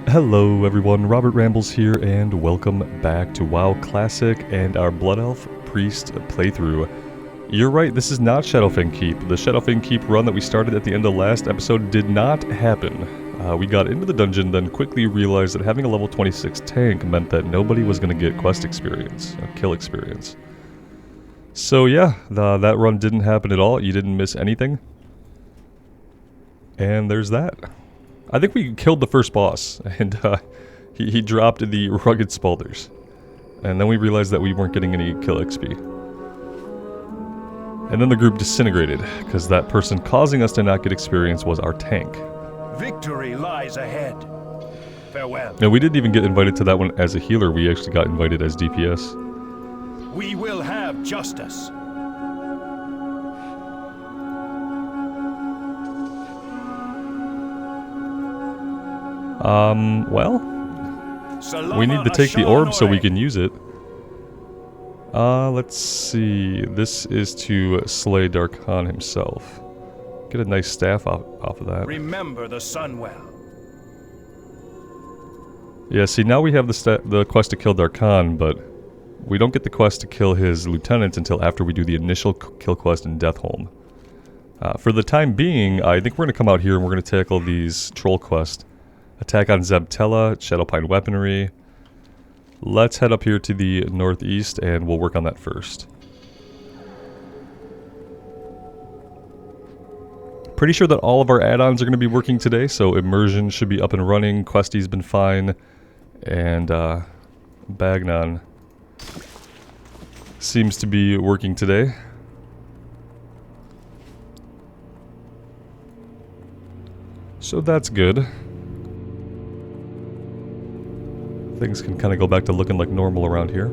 Hello everyone, Robert Rambles here, and welcome back to WoW Classic and our Blood Elf Priest playthrough. You're right, this is not Shadowfang Keep. The Shadowfang Keep run that we started at the end of last episode did not happen. We got into the dungeon, then quickly realized that having a level 26 tank meant that nobody was going to get quest experience, or kill experience. So yeah, that run didn't happen at all. You didn't miss anything. And there's that. I think we killed the first boss, and he dropped the rugged spalders. And then we realized that we weren't getting any kill XP. And then the group disintegrated, because that person causing us to not get experience was our tank. Victory lies ahead. Farewell. And we didn't even get invited to that one as a healer, we actually got invited as DPS. We will have justice. Well, we need to take the orb so we can use it. Let's see. This is to slay Darkhan himself. Get a nice staff off of that. Remember the Sunwell. Yeah, see, now we have the quest to kill Darkhan, but we don't get the quest to kill his lieutenant until after we do the initial kill quest in Deathholm. For the time being, I think we're going to come out here and we're going to tackle these troll quests. Attack on Zeb'Tela, Shadowpine weaponry. Let's head up here to the northeast and we'll work on that first. Pretty sure that all of our add-ons are going to be working today, so Immersion should be up and running, Questy's been fine, and Bagnon seems to be working today. So that's good. Things can kind of go back to looking like normal around here.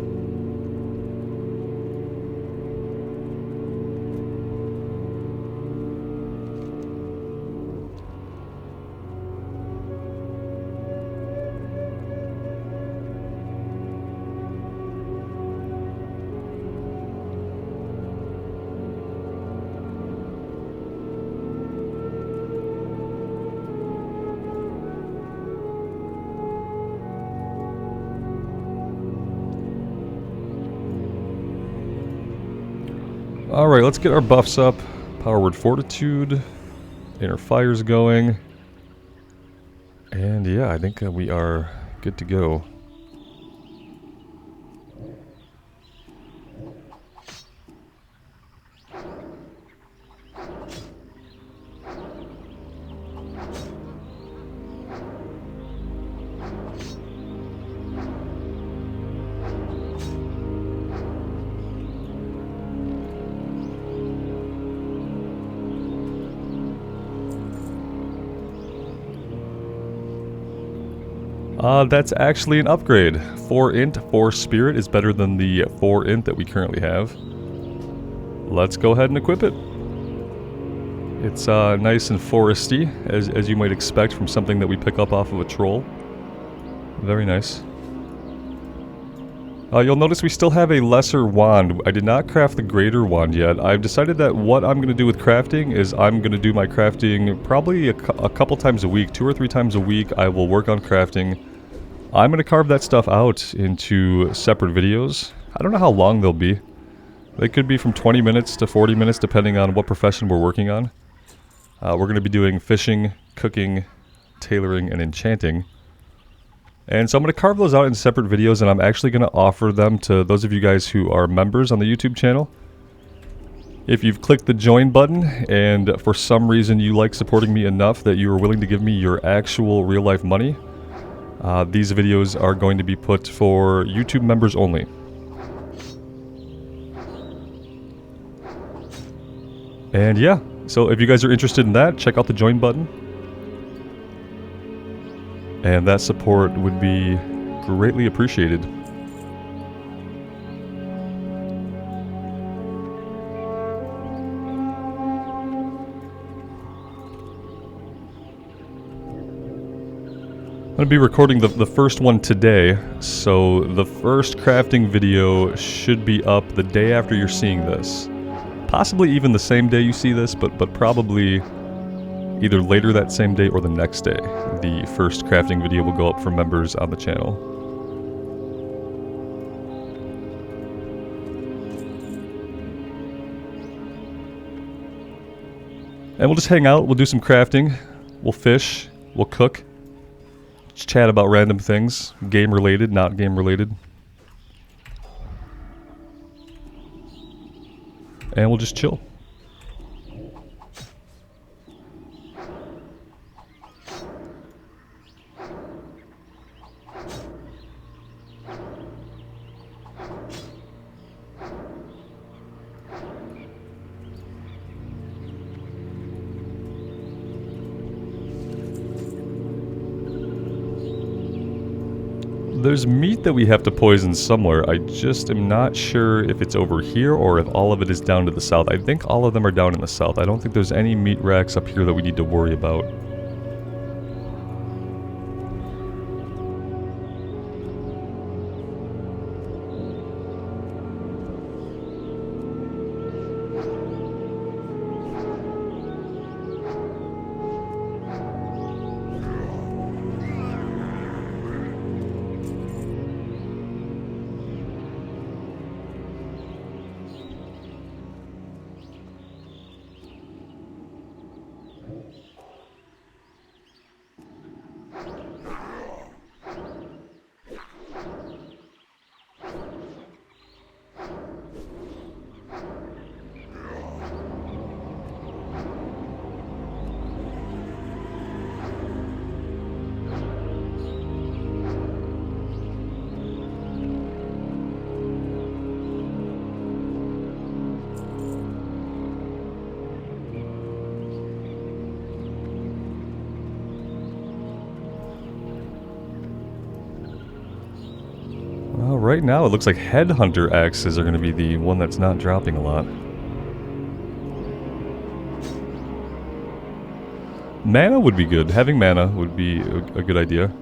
Alright, let's get our buffs up. Power Word Fortitude. Inner Fire's going. And yeah, I think we are good to go. That's actually an upgrade. 4 int, 4 spirit is better than the 4 int that we currently have. Let's go ahead and equip it. It's nice and foresty, as you might expect from something that we pick up off of a troll. Very nice. You'll notice we still have a lesser wand. I did not craft the greater wand yet. I've decided that what I'm going to do with crafting is I'm going to do my crafting probably a couple times a week. 2 or 3 times a week I will work on crafting. I'm going to carve that stuff out into separate videos. I don't know how long they'll be. They could be from 20 minutes to 40 minutes depending on what profession we're working on. We're going to be doing fishing, cooking, tailoring, and enchanting. And so I'm going to carve those out in separate videos, and I'm actually going to offer them to those of you guys who are members on the YouTube channel. If you've clicked the join button, and for some reason you like supporting me enough that you are willing to give me your actual real-life money, these videos are going to be put for YouTube members only. And yeah, so if you guys are interested in that, check out the join button. And that support would be greatly appreciated. I'm going to be recording the first one today, so the first crafting video should be up the day after you're seeing this. Possibly even the same day you see this, but probably either later that same day or the next day. The first crafting video will go up for members on the channel. And we'll just hang out, we'll do some crafting, we'll fish, we'll cook, just chat about random things, game related, not game related. And we'll just chill. There's meat that we have to poison somewhere. I just am not sure if it's over here or if all of it is down to the south. I think all of them are down in the south. I don't think there's any meat racks up here that we need to worry about. Well, right now it looks like headhunter axes are going to be the one that's not dropping a lot. Mana would be good. Having mana would be a good idea.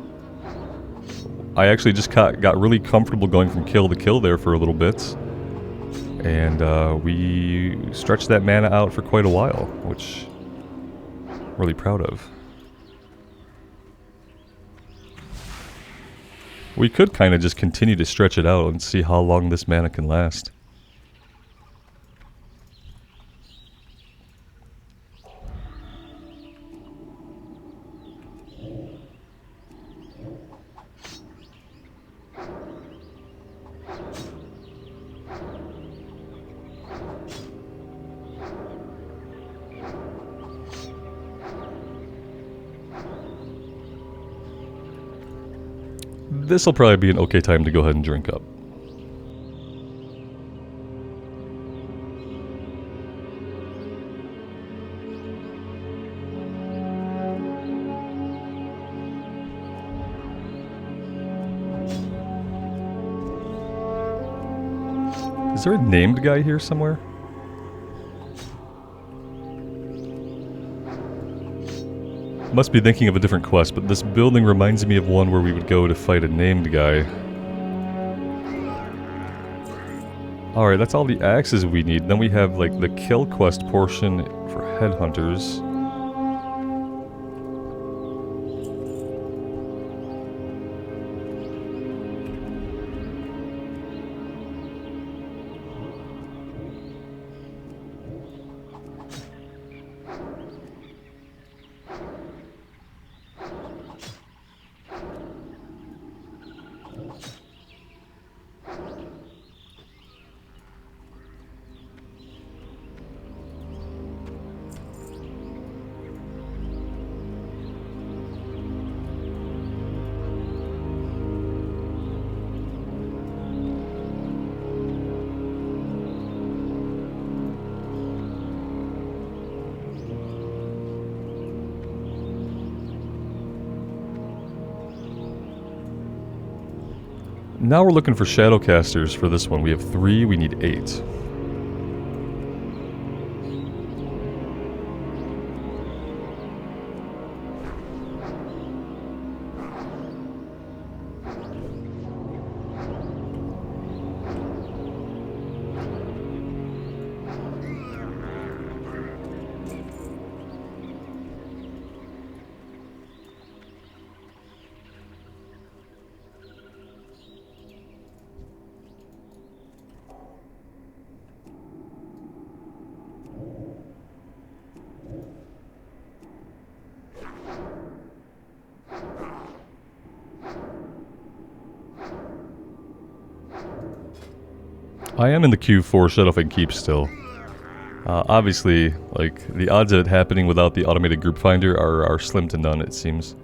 I actually just got really comfortable going from kill to kill there for a little bit. And we stretched that mana out for quite a while, which I'm really proud of. We could kind of just continue to stretch it out and see how long this mana can last. This will probably be an okay time to go ahead and drink up. Is there a named guy here somewhere? Must be thinking of a different quest, but this building reminds me of one where we would go to fight a named guy. Alright, that's all the axes we need. Then we have like the kill quest portion for headhunters. Now we're looking for shadowcasters for this one. We have 3, we need 8. I am in the queue for Shut Off and Keep still. Obviously, like, the odds of it happening without the automated group finder are slim to none, it seems.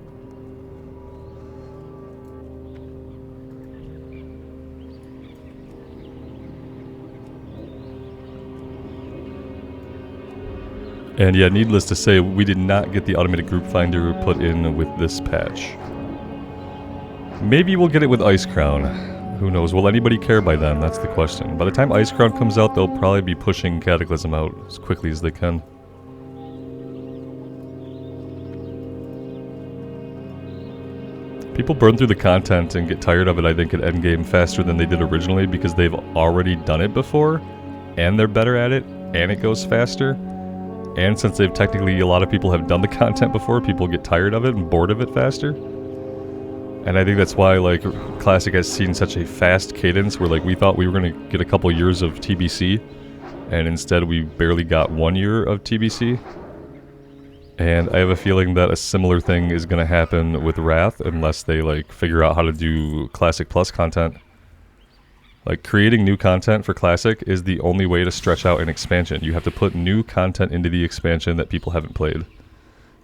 And yeah, needless to say, we did not get the automated group finder put in with this patch. Maybe we'll get it with Ice Crown. Who knows? Will anybody care by then? That's the question. By the time Ice Crown comes out, they'll probably be pushing Cataclysm out as quickly as they can. People burn through the content and get tired of it, I think, at endgame faster than they did originally because they've already done it before, and they're better at it, and it goes faster. And since they've technically, a lot of people have done the content before, people get tired of it and bored of it faster. And I think that's why, like, Classic has seen such a fast cadence where, like, we thought we were going to get a couple years of TBC, and instead we barely got 1 year of TBC. And I have a feeling that a similar thing is going to happen with Wrath unless they, like, figure out how to do Classic Plus content. Like, creating new content for Classic is the only way to stretch out an expansion. You have to put new content into the expansion that people haven't played.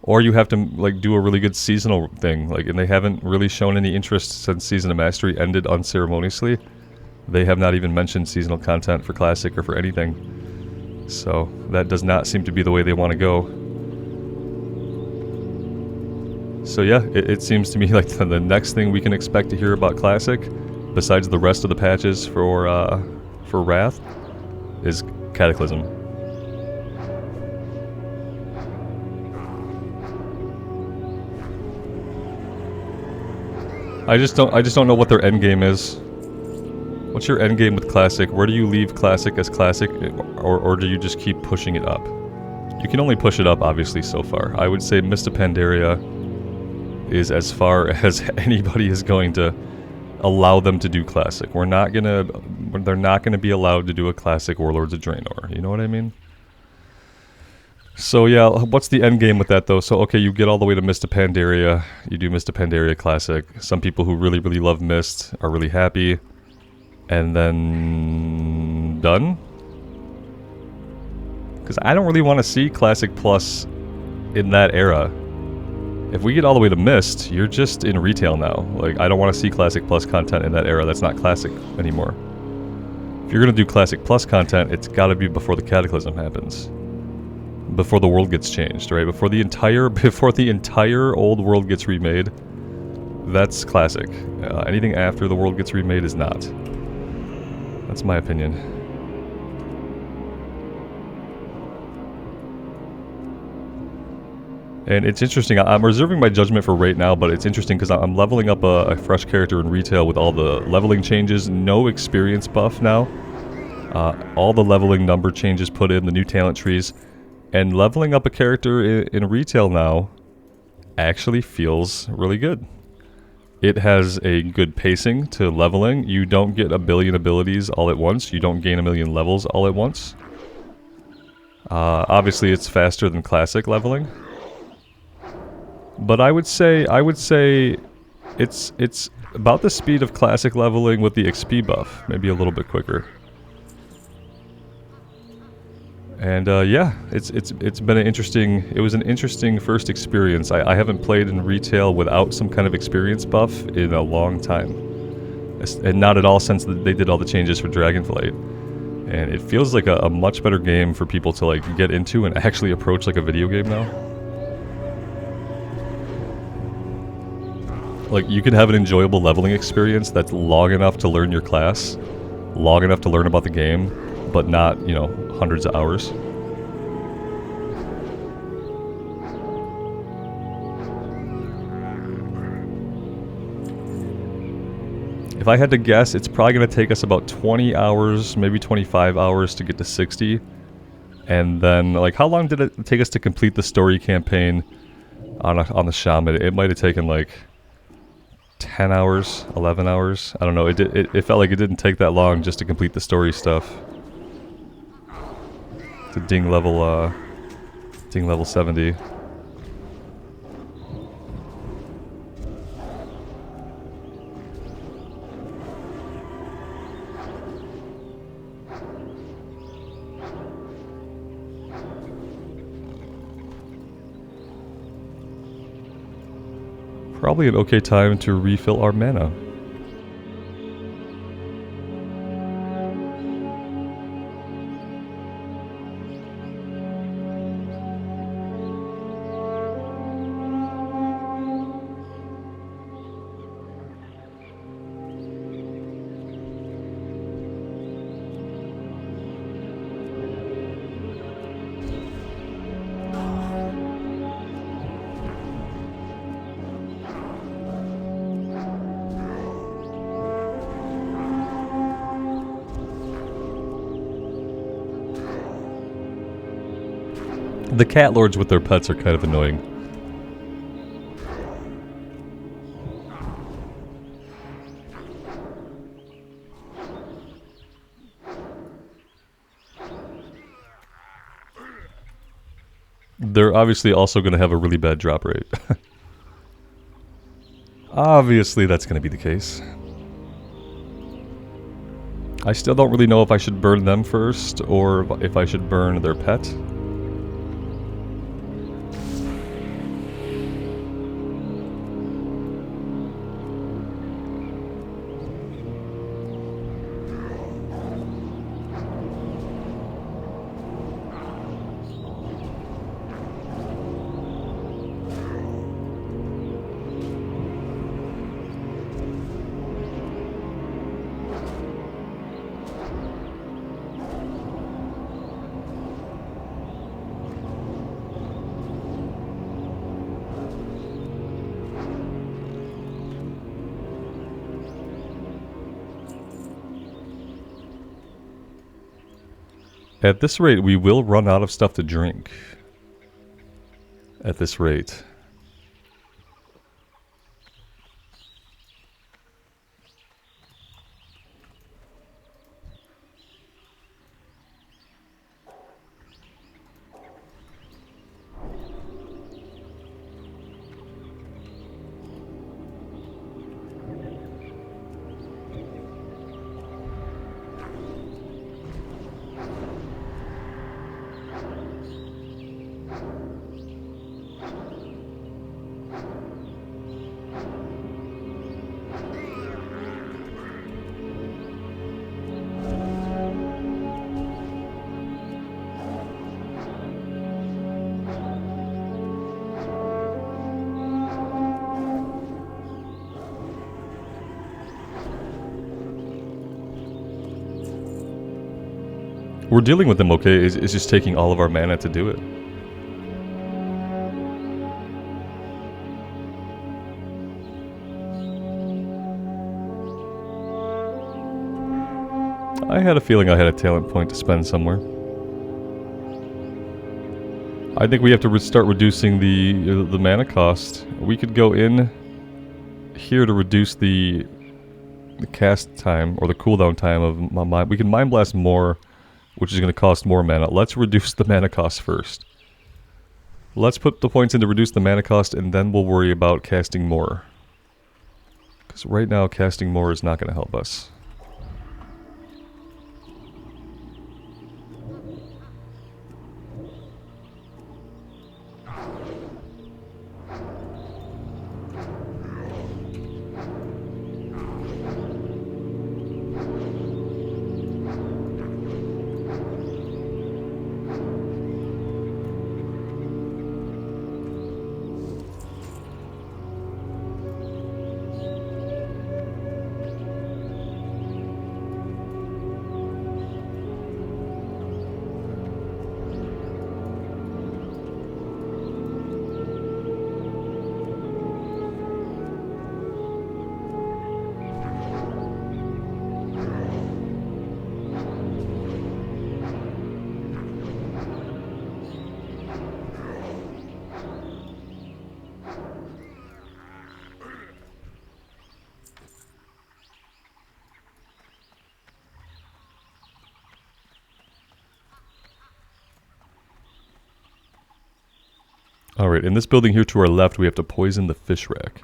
Or you have to, like, do a really good seasonal thing. Like, and they haven't really shown any interest since Season of Mastery ended unceremoniously. They have not even mentioned seasonal content for Classic or for anything. So, that does not seem to be the way they want to go. So yeah, it seems to me like the next thing we can expect to hear about Classic, besides the rest of the patches for Wrath, is Cataclysm. I just don't know what their end game is. What's your end game with Classic? Where do you leave Classic as Classic, or do you just keep pushing it up? You can only push it up, obviously, so far. I would say Mist of Pandaria is as far as anybody is going to allow them to do Classic. They're not gonna be allowed to do a Classic Warlords of Draenor. You know what I mean? So yeah, what's the end game with that though? So okay, you get all the way to Mist of Pandaria. You do Mist of Pandaria Classic. Some people who really, really love Mist are really happy. And then done? Because I don't really want to see Classic Plus in that era. If we get all the way to Mist, you're just in retail now. Like, I don't want to see Classic Plus content in that era. That's not Classic anymore. If you're going to do Classic Plus content, it's got to be before the Cataclysm happens. Before the world gets changed, right? Before the entire old world gets remade, that's Classic. Anything after the world gets remade is not. That's my opinion. And it's interesting, I'm reserving my judgment for right now, but it's interesting because I'm leveling up a fresh character in retail with all the leveling changes, no experience buff now. All the leveling number changes put in, the new talent trees. And leveling up a character in retail now actually feels really good. It has a good pacing to leveling. You don't get a billion abilities all at once. You don't gain a million levels all at once. Obviously it's faster than Classic leveling. But I would say it's about the speed of Classic leveling with the XP buff, maybe a little bit quicker. And yeah, it's been an interesting. It was an interesting first experience. I haven't played in retail without some kind of experience buff in a long time, and not at all since they did all the changes for Dragonflight. And it feels like a much better game for people to like get into and actually approach like a video game now. Like, you can have an enjoyable leveling experience that's long enough to learn your class, long enough to learn about the game, but not, you know, hundreds of hours. If I had to guess, it's probably going to take us about 20 hours, maybe 25 hours to get to 60. And then, like, how long did it take us to complete the story campaign on the Shaman? It might have taken, like, 10 hours, 11 hours. I don't know. It felt like it didn't take that long just to complete the story stuff. To ding level 70. Probably an okay time to refill our mana. The cat lords with their pets are kind of annoying. They're obviously also going to have a really bad drop rate. Obviously that's going to be the case. I still don't really know if I should burn them first or if I should burn their pet. At this rate, we will run out of stuff to drink. At this rate. We're dealing with them okay, it's just taking all of our mana to do it. I had a feeling I had a talent point to spend somewhere. I think we have to start reducing the mana cost. We could go in here to reduce the cast time, or the cooldown time of my mind. We can Mind Blast more, which is going to cost more mana. Let's reduce the mana cost first. Let's put the points in to reduce the mana cost, and then we'll worry about casting more. Because right now, casting more is not going to help us. Alright, in this building here to our left, we have to poison the fish rack.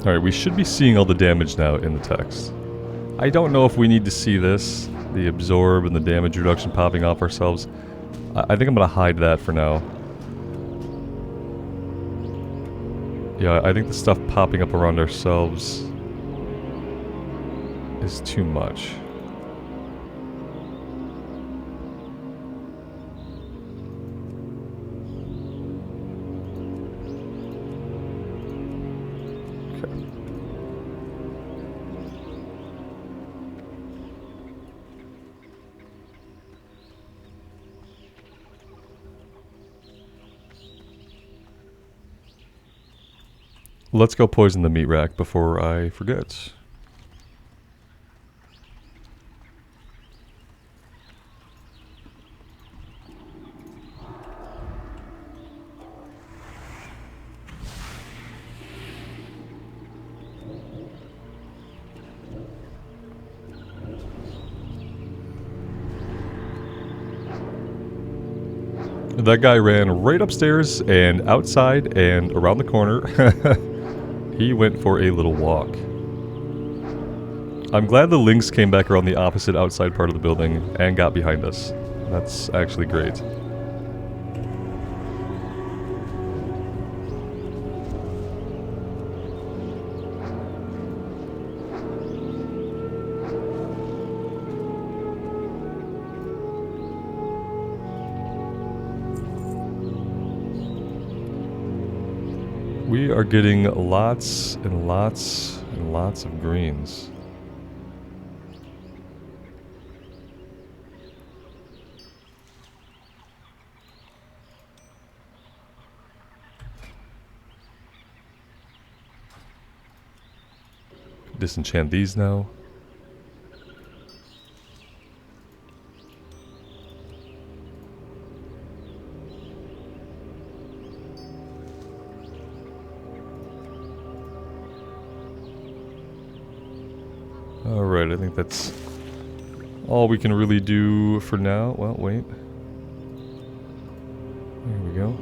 Alright, we should be seeing all the damage now in the text. I don't know if we need to see this, the absorb and the damage reduction popping off ourselves. I think I'm gonna hide that for now. Yeah, I think the stuff popping up around ourselves is too much. Let's go poison the meat rack before I forget. That guy ran right upstairs and outside and around the corner. He went for a little walk. I'm glad the lynx came back around the opposite outside part of the building and got behind us. That's actually great. We are getting lots and lots and lots of greens. Disenchant these now. Alright, I think that's all we can really do for now. Well, wait. There we go.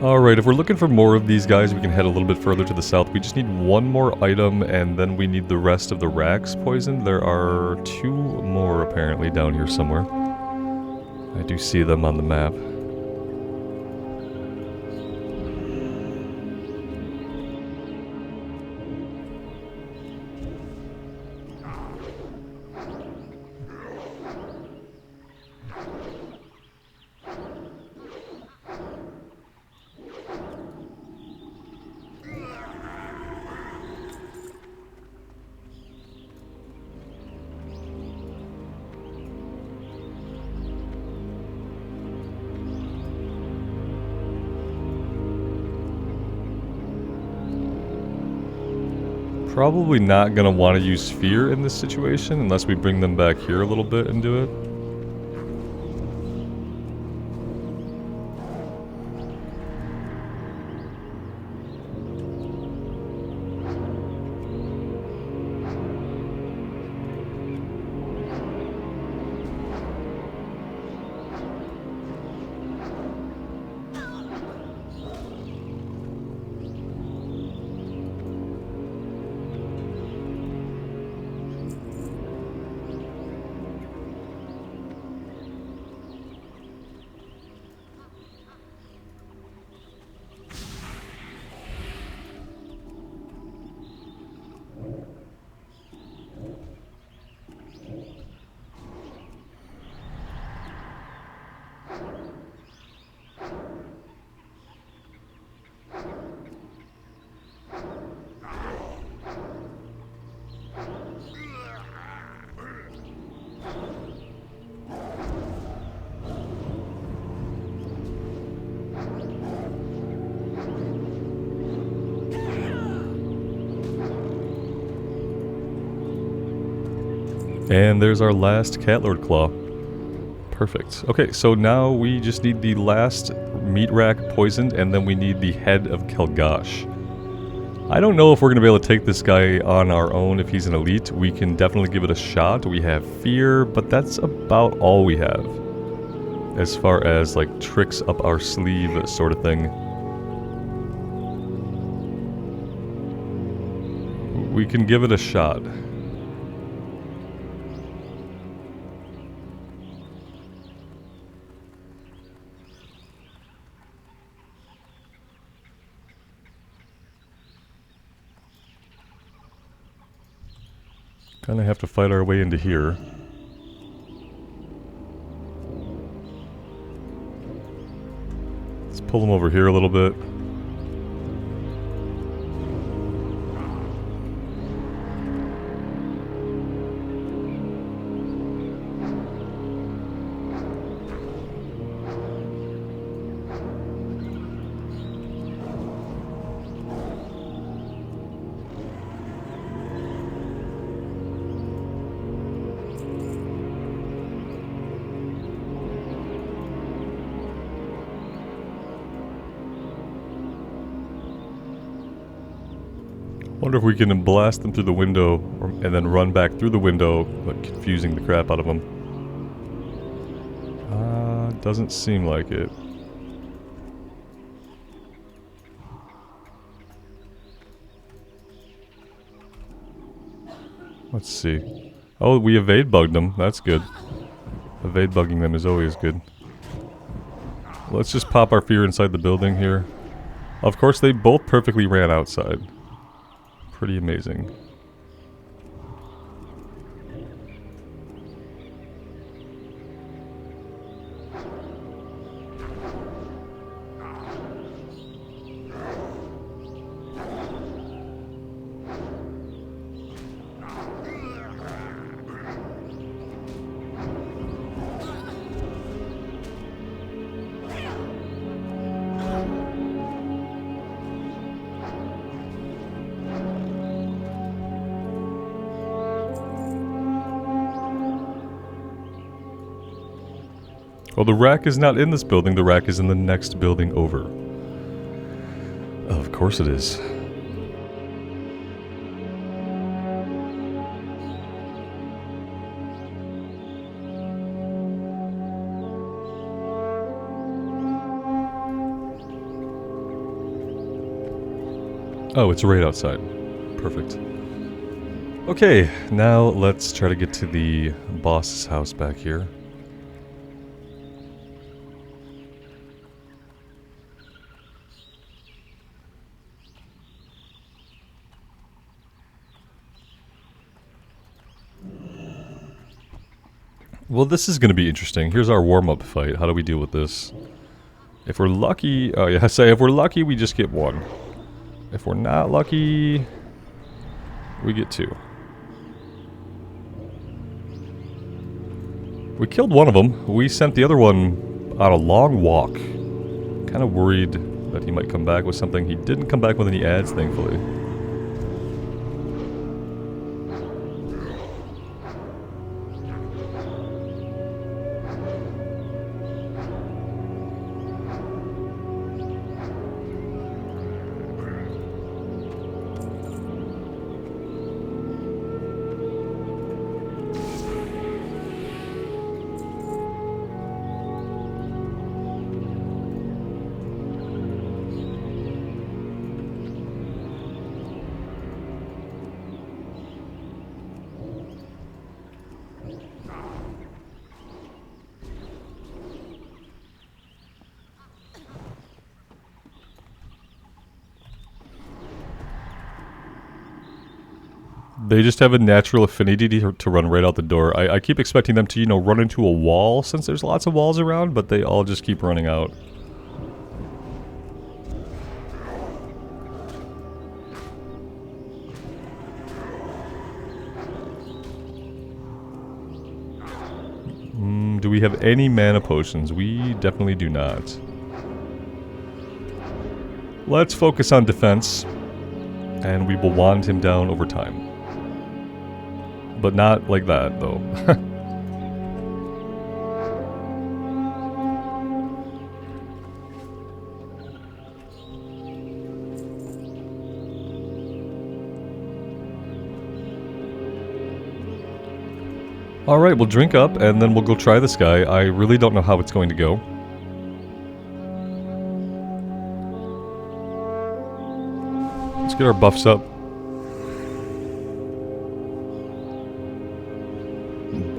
Alright, if we're looking for more of these guys, we can head a little bit further to the south. We just need one more item, and then we need the rest of the racks poisoned. There are 2 more, apparently, down here somewhere. I do see them on the map. Probably not going to want to use fear in this situation unless we bring them back here a little bit and do it. And there's our last Catlord Claw. Perfect. Okay, so now we just need the last meat rack poisoned, and then we need the head of Kelgash. I don't know if we're going to be able to take this guy on our own if he's an elite. We can definitely give it a shot. We have fear, but that's about all we have. As far as, like, tricks up our sleeve sort of thing. We can give it a shot. Kind of have to fight our way into here. Let's pull him over here a little bit. Wonder if we can blast them through the window and then run back through the window, but confusing the crap out of them. Doesn't seem like it. Let's see. Oh, we evade bugged them. That's good. Evade bugging them is always good. Let's just pop our fear inside the building here. Of course, they both perfectly ran outside. Pretty amazing. Well, the rack is not in this building, the rack is in the next building over. Of course it is. Oh, it's right outside. Perfect. Okay, now let's try to get to the boss's house back here. Well, this is going to be interesting. Here's our warm-up fight. How do we deal with this? If we're lucky... Oh, yeah, if we're lucky, we just get one. If we're not lucky, we get two. We killed one of them. We sent the other one on a long walk. Kind of worried that he might come back with something. He didn't come back with any ads, thankfully. They just have a natural affinity to run right out the door. I keep expecting them to, you know, run into a wall since there's lots of walls around, but they all just keep running out. Do we have any mana potions? We definitely do not. Let's focus on defense, and we will wand him down over time. But not like that, though. Alright, we'll drink up and then we'll go try this guy. I really don't know how it's going to go. Let's get our buffs up.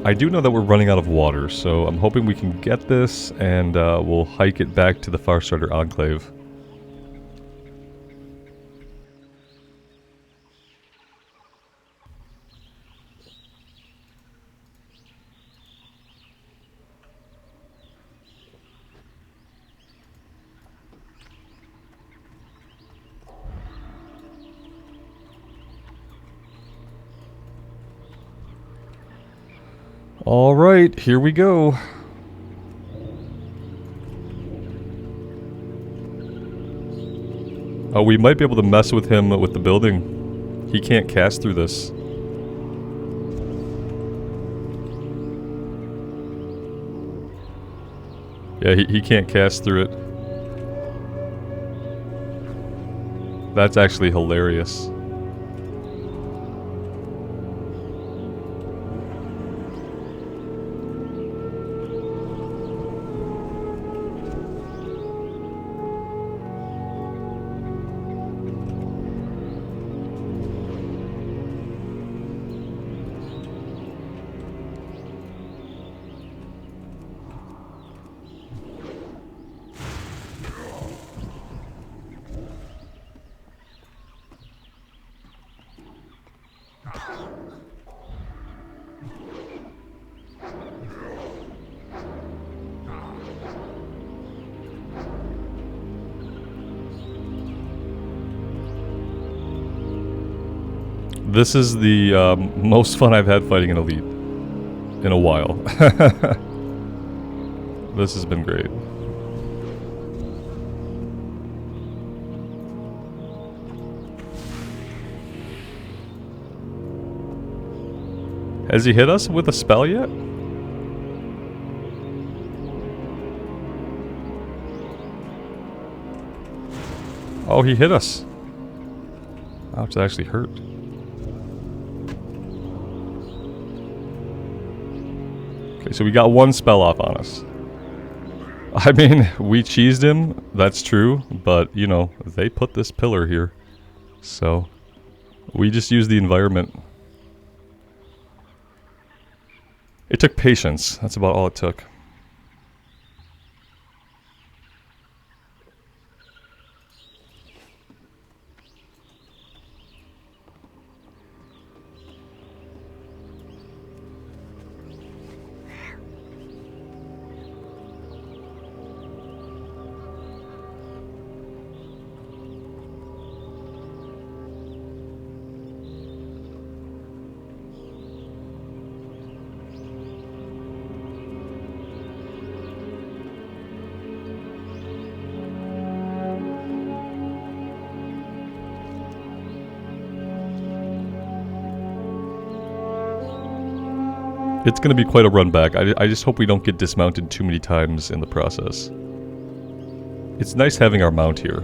I do know that we're running out of water, so I'm hoping we can get this and we'll hike it back to the Farstarter Enclave. Alright, here we go. Oh, we might be able to mess with him with the building. He can't cast through this. Yeah, he can't cast through it. That's actually hilarious. This is the most fun I've had fighting an elite in a while. This has been great. Has he hit us with a spell yet? Oh, he hit us. Ouch, that actually hurt. Okay, so we got one spell off on us. I mean, we cheesed him, that's true, but, you know, they put this pillar here. So, we just used the environment. It took patience, that's about all it took. It's going to be quite a run back. I just hope we don't get dismounted too many times in the process. It's nice having our mount here.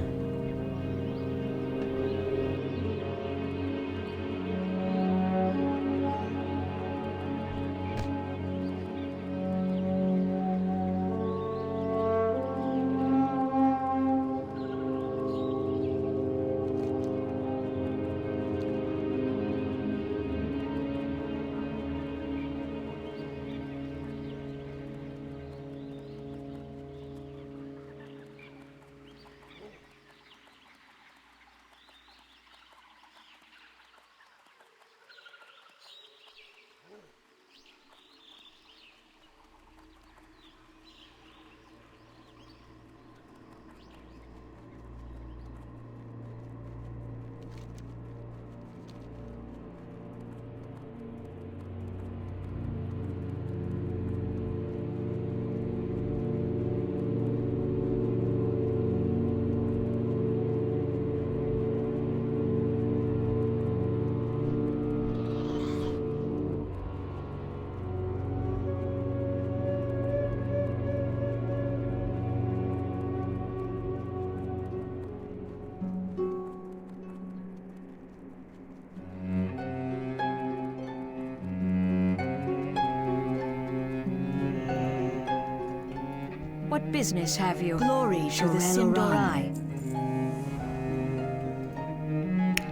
business have you? Glory to the Sindorai.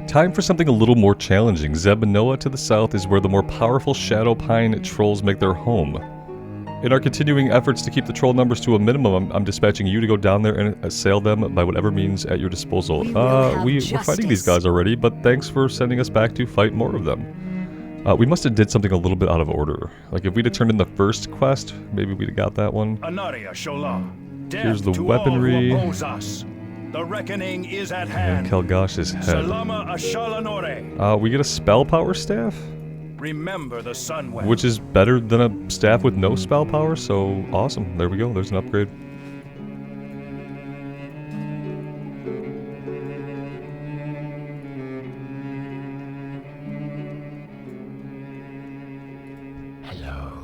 Time for something a little more challenging. Zeb'Noa to the south is where the more powerful Shadow Pine trolls make their home. In our continuing efforts to keep the troll numbers to a minimum, I'm dispatching you to go down there and assail them by whatever means at your disposal. We're fighting these guys already, but thanks for sending us back to fight more of them. We must have did something a little bit out of order. Like, if we'd have turned in the first quest, maybe we'd have got that one. Anaria Shola. Here's Death the to weaponry. all who oppose us. The reckoning is at And hand. Kelgosh's head. Salama Ashalanore. We get a spell power staff? Remember the Sunwell. Which is better than a staff with no spell power, so awesome. There we go, there's an upgrade. Hello,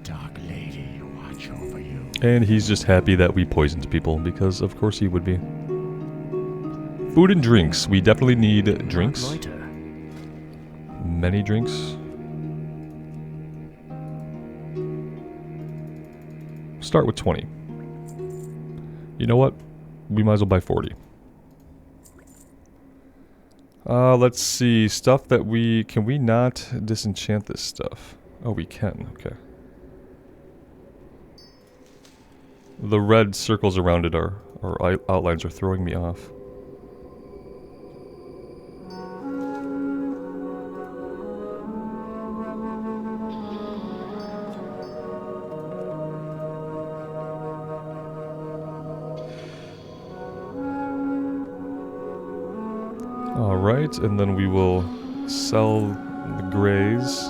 Dark Lady, watch over you. And he's just happy that we poisoned people, because of course he would be. Food and drinks. We definitely need drinks. Loiter. Many drinks. Start with 20. You know what? We might as well buy 40. Let's see. Stuff that we... Can we not disenchant this stuff? Oh, we can. Okay. The red circles around it or outlines are throwing me off. Alright, and then we will sell the grays.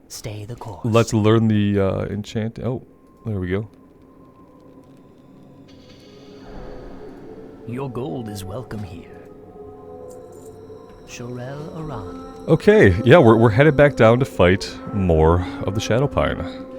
Stay the course. Let's learn the enchant. Oh, there we go. Your gold is welcome here. Shorel Aran. Okay, yeah, we're headed back down to fight more of the Shadow Pine.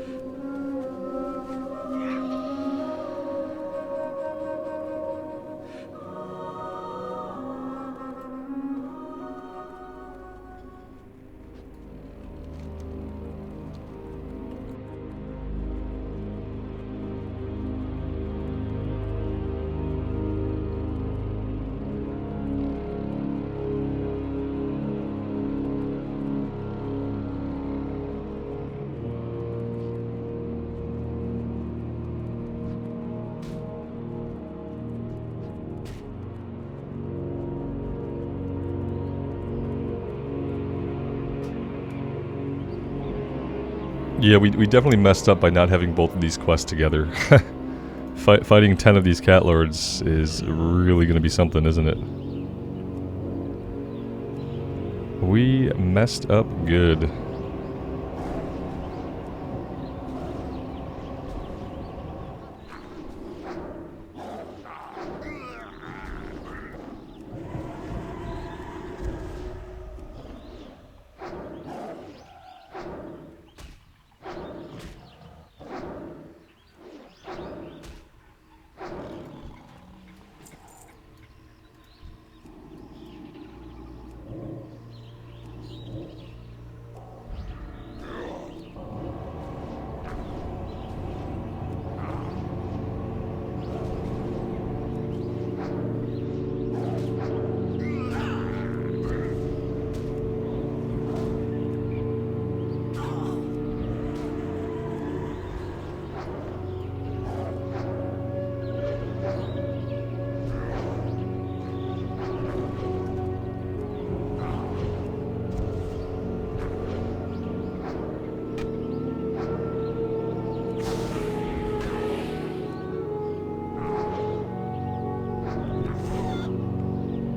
Yeah, we definitely messed up by not having both of these quests together. Fighting 10 of these cat lords is really going to be something, isn't it? We messed up good.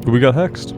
We got hexed.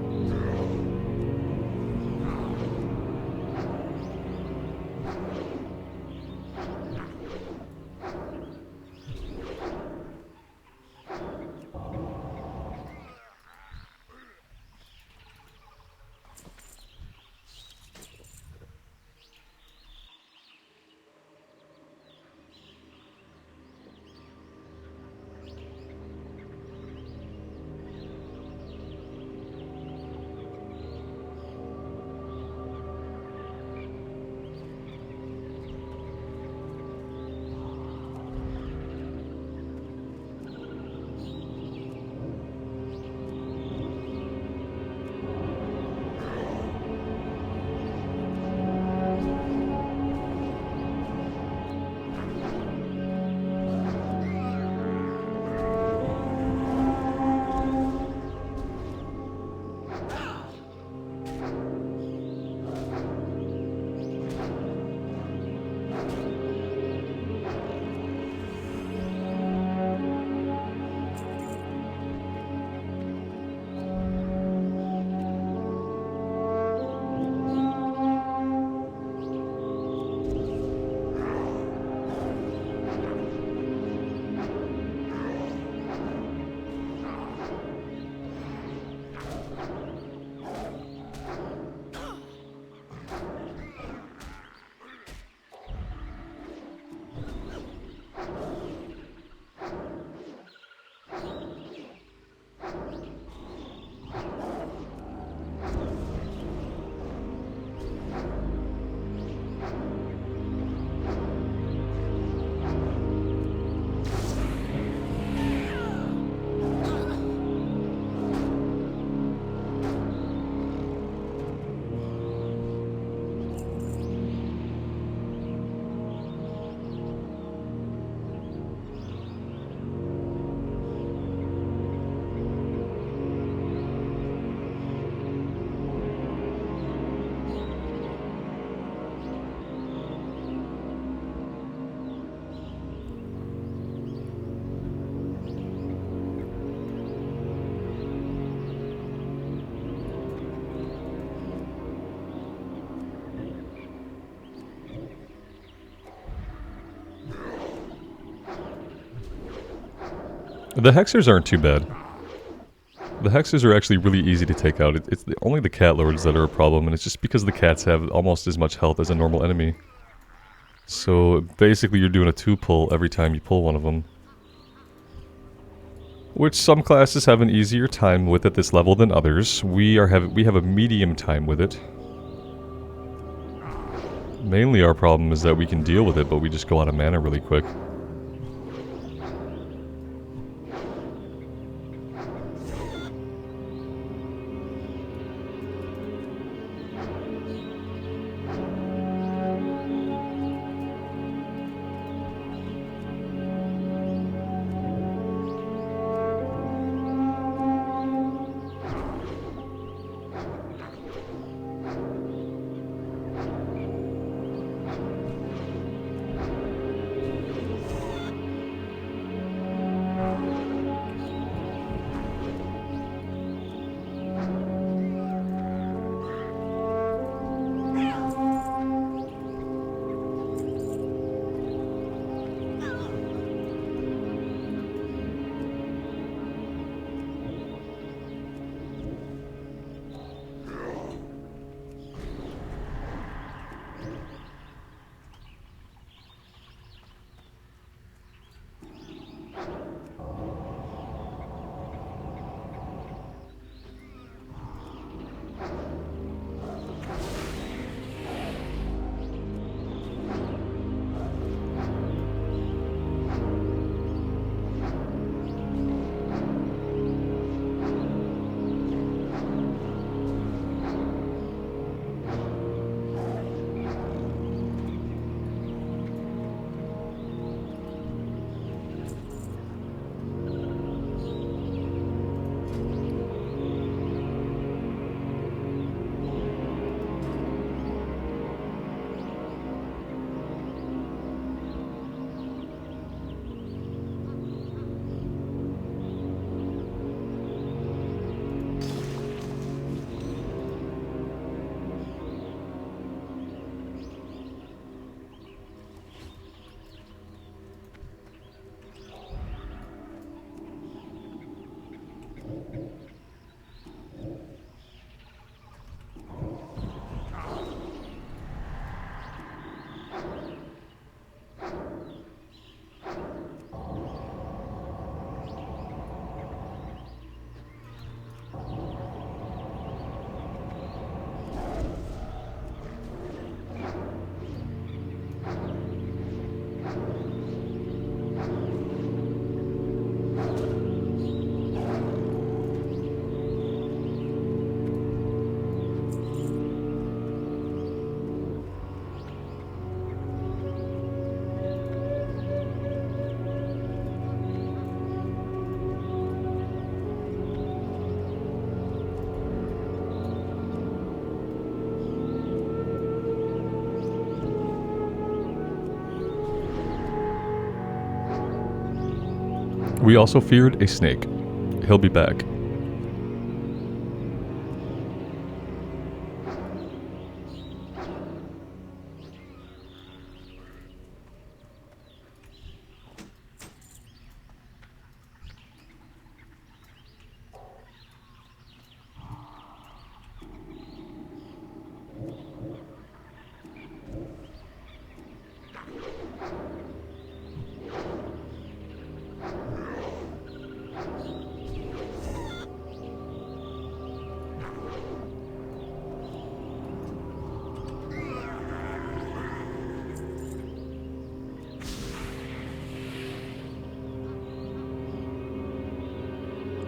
The hexers aren't too bad. The hexers are actually really easy to take out. It's only the cat lords that are a problem, and it's just because the cats have almost as much health as a normal enemy. So basically you're doing a 2-pull every time you pull one of them. Which some classes have an easier time with at this level than others. We have a medium time with it. Mainly our problem is that we can deal with it, but we just go out of mana really quick. We also feared a snake. He'll be back.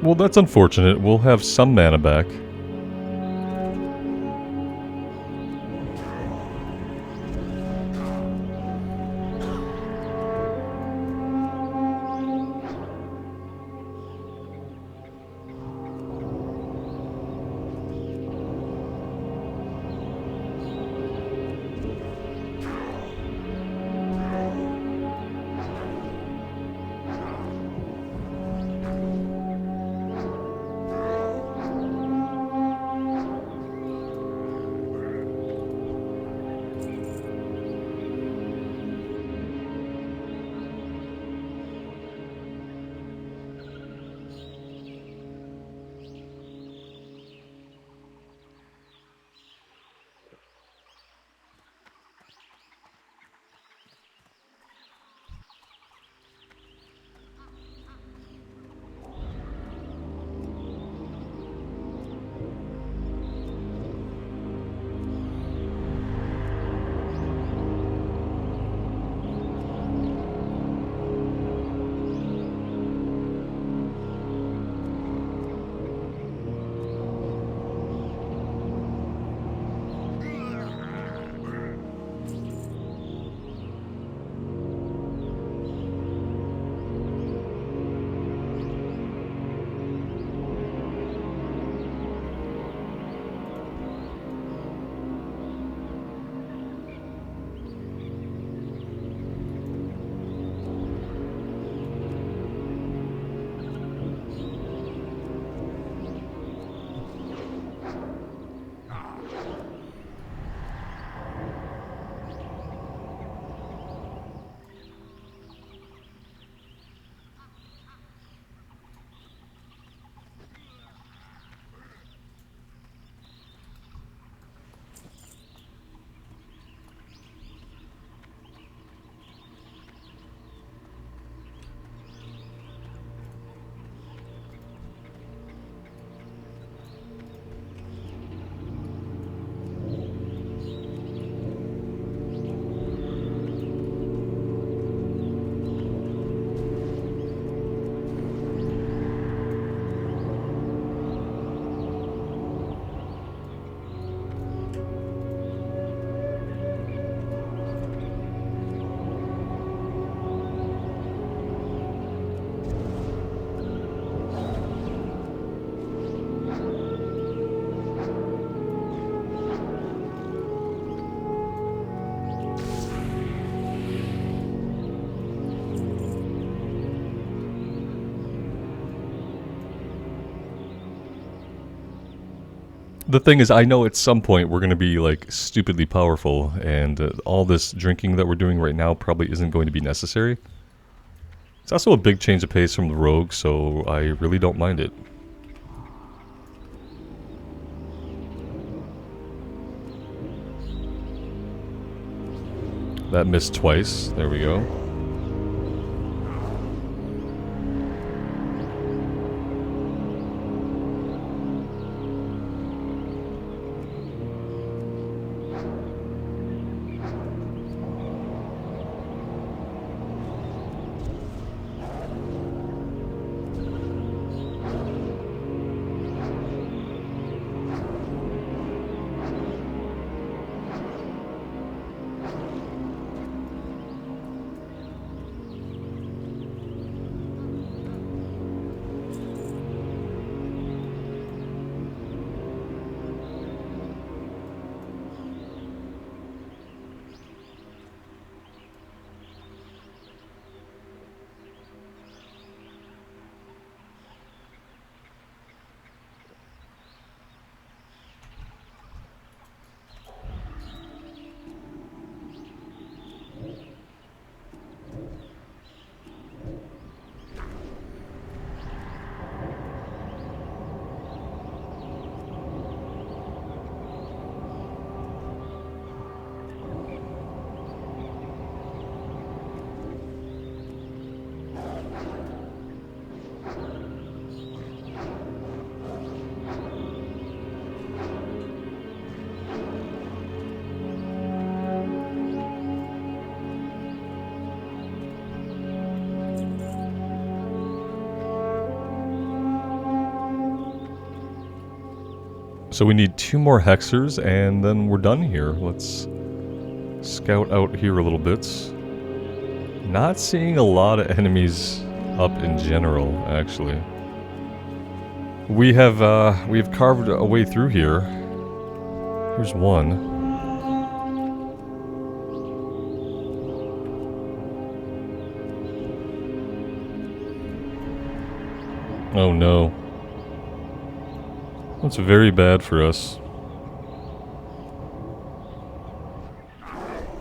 Well, that's unfortunate. We'll have some mana back. The thing is, I know at some point we're going to be, like, stupidly powerful, and all this drinking that we're doing right now probably isn't going to be necessary. It's also a big change of pace from the rogue, so I really don't mind it. That missed twice. There we go. So we need 2 more hexers, and then we're done here. Let's scout out here a little bit. Not seeing a lot of enemies up in general, actually. We have carved a way through here. Here's one. Oh no. That's very bad for us.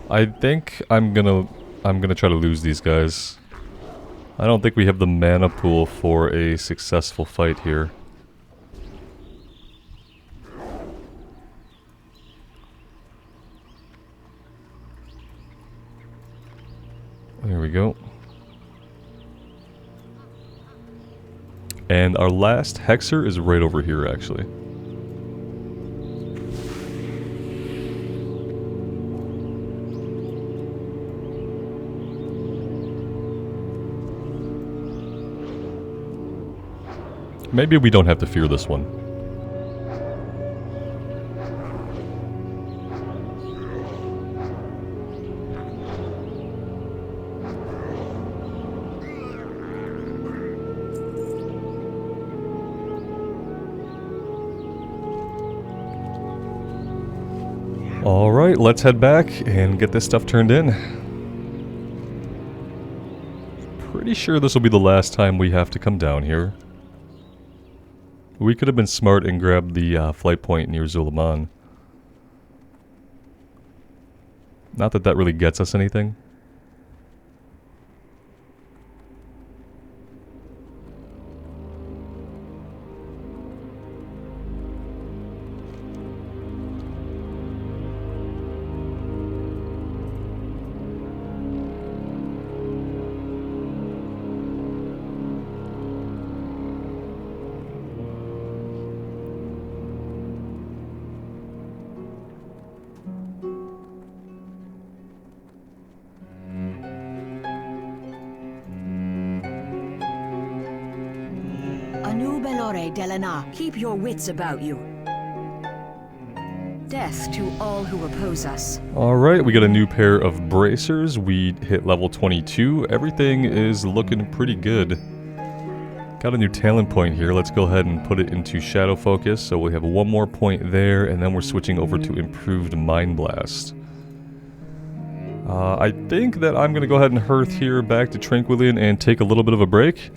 I think I'm gonna try to lose these guys. I don't think we have the mana pool for a successful fight here. There we go. And our last hexer is right over here, actually. Maybe we don't have to fear this one. Alright, let's head back and get this stuff turned in. Pretty sure this will be the last time we have to come down here. We could have been smart and grabbed the flight point near Zulaman. Not that that really gets us anything. Keep your wits about you. Death to all who oppose us. Alright, we got a new pair of bracers. We hit level 22. Everything is looking pretty good. Got a new talent point here. Let's go ahead and put it into shadow focus. So we have 1 more point there, and then we're switching over to improved mind blast. I think that I'm going to go ahead and hearth here back to Tranquillian and take a little bit of a break.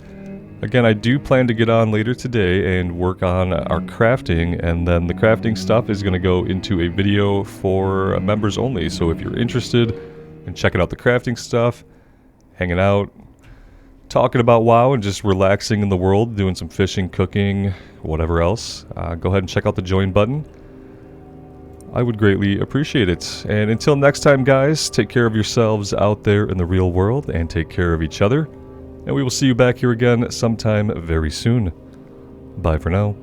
Again, I do plan to get on later today and work on our crafting, and then the crafting stuff is going to go into a video for members only. So if you're interested in checking out the crafting stuff, hanging out, talking about WoW and just relaxing in the world, doing some fishing, cooking, whatever else, go ahead and check out the join button. I would greatly appreciate it. And until next time, guys, take care of yourselves out there in the real world and take care of each other. And we will see you back here again sometime very soon. Bye for now.